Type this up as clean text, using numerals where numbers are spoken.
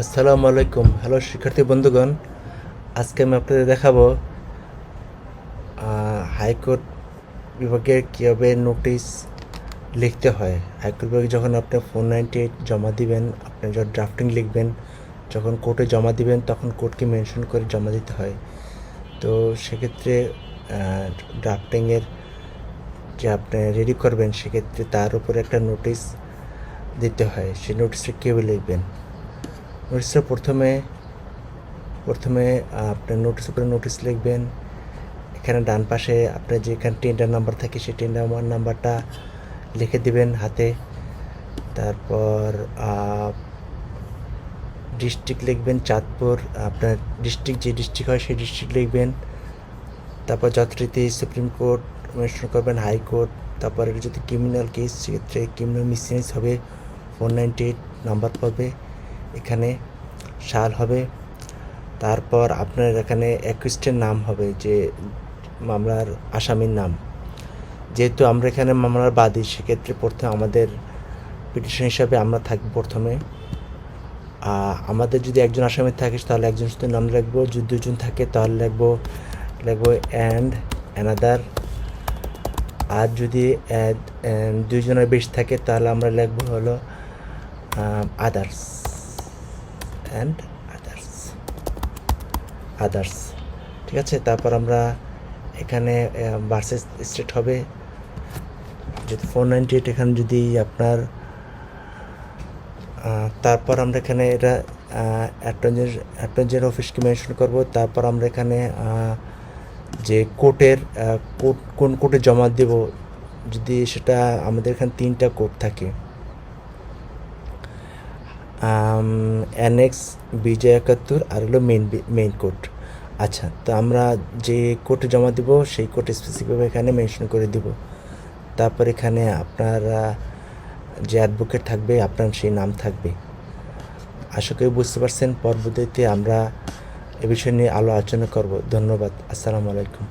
আসসালামু আলাইকুম। হ্যালো শিক্ষার্থী বন্ধুগণ, আজকে আমি আপনাদের দেখাবো হাইকোর্ট বিভাগে কীভাবে নোটিশ লিখতে হয়। হাইকোর্ট বিভাগে যখন আপনি 498 জমা দিবেন, আপনি যখন ড্রাফটিং লিখবেন, যখন কোর্টে জমা দিবেন তখন কোর্টকে মেনশন করে জমা দিতে হয়। তো সেক্ষেত্রে ড্রাফটিংয়ের যে আপনি রেডি করবেন সেক্ষেত্রে তার উপরে একটা নোটিশ দিতে হয়। সেই নোটিশটা কীভাবে লিখবেন? নোটিশটা প্রথমে আপনার নোটিশ উপরে নোটিশ লিখবেন। এখানে ডান পাশে আপনার যেখানে টেন্ডার নাম্বার থাকে সেই টেন্ডার নাম্বারটা লিখে দিবেন হাতে। তারপর ডিস্ট্রিক্ট লিখবেন চাঁদপুর, আপনার ডিস্ট্রিক্ট যে ডিস্ট্রিক্ট হয় সেই ডিস্ট্রিক্ট লিখবেন। তারপর যথারীতি সুপ্রিম কোর্ট মেনশন করবেন, হাইকোর্ট। তারপর এটা যদি ক্রিমিনাল কেস সেক্ষেত্রে ক্রিমিনাল মিসিনেস হবে, 498 নাম্বার পাবে, এখানে সাল হবে। তারপর আপনার এখানে অ্যাকিউজডের নাম হবে, যে মামলার আসামির নাম। যেহেতু আমরা এখানে মামলার বাদী, সেক্ষেত্রে প্রথমে আমাদের পিটিশন হিসাবে আমরা থাকবো প্রথমে। আমাদের যদি একজন আসামি থাকে তাহলে একজন শুধু নাম লিখবো, যদি দুজন থাকে তাহলে লিখবো অ্যান্ড অ্যানাদার। আর যদি দুইজনের বেশি থাকে তাহলে আমরা লিখবো হলো আদার্স অ্যান্ড আদার্স। ঠিক আছে, তারপর আমরা এখানে ভার্সেস স্টেট হবে, যদি 498 এখানে যদি আপনার তারপর আমরা এখানে এটা অ্যাটর্নি অফিসকে মেনশন করব। তারপর আমরা এখানে যে কোর্টের কোন কোর্টে জমা দেব, যদি সেটা আমাদের এখানে 3টা কোর্ট থাকে, অ্যানেক্স, বিজয় 71 আর হলো মেইন কোর্ট। আচ্ছা, তো আমরা যে কোর্টে জমা দেব সেই কোর্ট স্পেসিফিকভাবে এখানে মেনশন করে দেব। তারপর এখানে আপনার যে অ্যাডভোকেট থাকবে আপনার সেই নাম থাকবে। আশা করি বুঝতে পারছেন। পরবর্তীতে আমরা এ বিষয় নিয়ে আলোচনা করব। ধন্যবাদ। আসসালামু আলাইকুম।